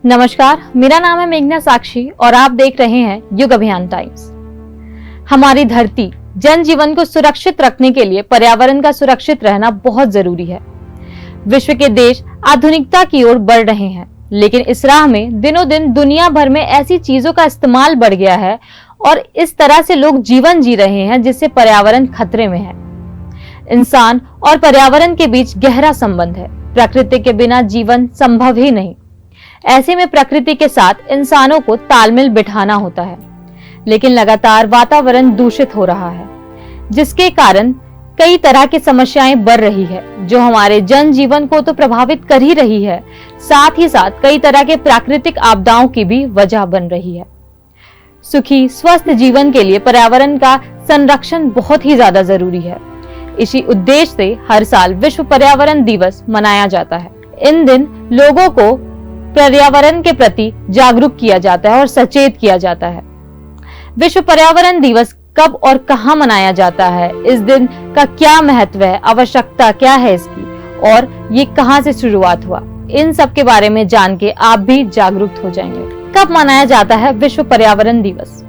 नमस्कार, मेरा नाम है मेघना साक्षी और आप देख रहे हैं युग अभियान टाइम्स। हमारी धरती जनजीवन को सुरक्षित रखने के लिए पर्यावरण का सुरक्षित रहना बहुत जरूरी है। विश्व के देश आधुनिकता की ओर बढ़ रहे हैं, लेकिन इस राह में दिनों दिन दुनिया भर में ऐसी चीजों का इस्तेमाल बढ़ गया है और इस तरह से लोग जीवन जी रहे हैं जिससे पर्यावरण खतरे में है। इंसान और पर्यावरण के बीच गहरा संबंध है। प्रकृति के बिना जीवन संभव ही नहीं। ऐसे में प्रकृति के साथ इंसानों को तालमेल बिठाना होता है, लेकिन लगातार वातावरण दूषित हो रहा है, जिसके कारण कई तरह की समस्याएं बढ़ रही है, जो हमारे जनजीवन को तो प्रभावित कर ही रही है, साथ ही साथ कई तरह के प्राकृतिक आपदाओं की भी वजह बन रही है। सुखी स्वस्थ जीवन के लिए पर्यावरण का संरक्षण बहुत ही ज्यादा जरूरी है। इसी उद्देश्य से हर साल विश्व पर्यावरण दिवस मनाया जाता है। इन दिन लोगों को पर्यावरण के प्रति जागरूक किया जाता है और सचेत किया जाता है। विश्व पर्यावरण दिवस कब और कहां मनाया जाता है, इस दिन का क्या महत्व है, आवश्यकता क्या है इसकी, और ये कहां से शुरुआत हुआ, इन सब के बारे में जान के आप भी जागरूक हो जाएंगे। कब मनाया जाता है विश्व पर्यावरण दिवस?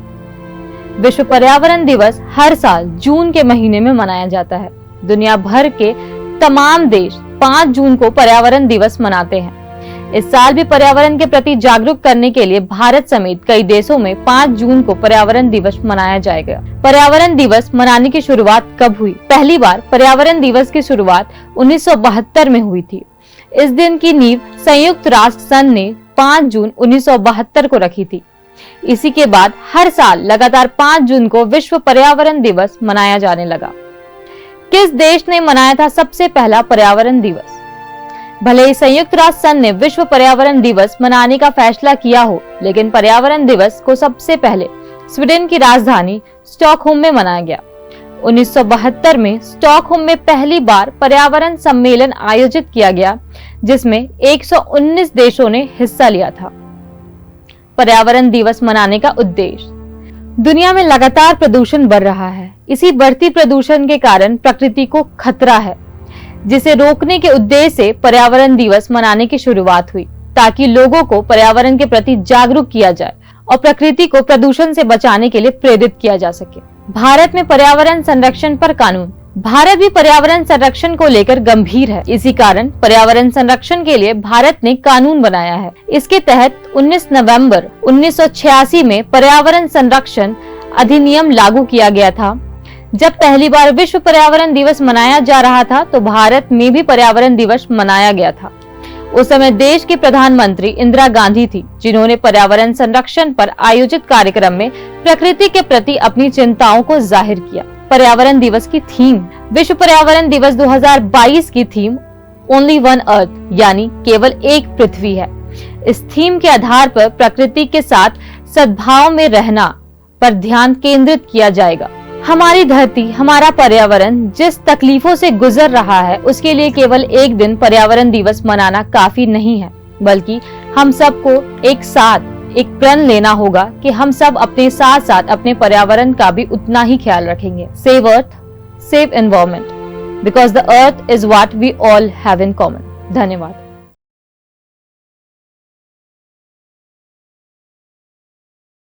विश्व पर्यावरण दिवस हर साल जून के महीने में मनाया जाता है। दुनिया भर के तमाम देश 5 जून को पर्यावरण दिवस मनाते हैं। इस साल भी पर्यावरण के प्रति जागरूक करने के लिए भारत समेत कई देशों में 5 जून को पर्यावरण दिवस मनाया जाएगा। पर्यावरण दिवस मनाने की शुरुआत कब हुई? पहली बार पर्यावरण दिवस की शुरुआत 1972 में हुई थी। इस दिन की नींव संयुक्त राष्ट्र संघ ने 5 जून 1972 को रखी थी। इसी के बाद हर साल लगातार 5 जून को विश्व पर्यावरण दिवस मनाया जाने लगा। किस देश ने मनाया था सबसे पहला पर्यावरण दिवस? भले ही संयुक्त राष्ट्र संघ ने विश्व पर्यावरण दिवस मनाने का फैसला किया हो, लेकिन पर्यावरण दिवस को सबसे पहले स्वीडन की राजधानी स्टॉकहोम में मनाया गया। 1972 में स्टॉकहोम में पहली बार पर्यावरण सम्मेलन आयोजित किया गया, जिसमें 119 देशों ने हिस्सा लिया था। पर्यावरण दिवस मनाने का उद्देश्य: दुनिया में लगातार प्रदूषण बढ़ रहा है। इसी बढ़ती प्रदूषण के कारण प्रकृति को खतरा है, जिसे रोकने के उद्देश्य से पर्यावरण दिवस मनाने की शुरुआत हुई, ताकि लोगों को पर्यावरण के प्रति जागरूक किया जाए और प्रकृति को प्रदूषण से बचाने के लिए प्रेरित किया जा सके। भारत में पर्यावरण संरक्षण पर कानून: भारत भी पर्यावरण संरक्षण को लेकर गंभीर है। इसी कारण पर्यावरण संरक्षण के लिए भारत ने कानून बनाया है। इसके तहत 19 नवंबर 1986 में पर्यावरण संरक्षण अधिनियम लागू किया गया था। जब पहली बार विश्व पर्यावरण दिवस मनाया जा रहा था, तो भारत में भी पर्यावरण दिवस मनाया गया था। उस समय देश की प्रधानमंत्री इंदिरा गांधी थी, जिन्होंने पर्यावरण संरक्षण पर आयोजित कार्यक्रम में प्रकृति के प्रति अपनी चिंताओं को जाहिर किया। पर्यावरण दिवस की थीम: विश्व पर्यावरण दिवस 2022 की थीम ओनली वन अर्थ, यानी केवल एक पृथ्वी है। इस थीम के आधार पर प्रकृति के साथ सद्भाव में रहना पर ध्यान केंद्रित किया जाएगा। हमारी धरती, हमारा पर्यावरण जिस तकलीफों से गुजर रहा है, उसके लिए केवल एक दिन पर्यावरण दिवस मनाना काफी नहीं है, बल्कि हम सबको एक साथ एक प्रण लेना होगा कि हम सब अपने साथ साथ अपने पर्यावरण का भी उतना ही ख्याल रखेंगे। Save earth, save environment, because the earth is what we all have in common. धन्यवाद।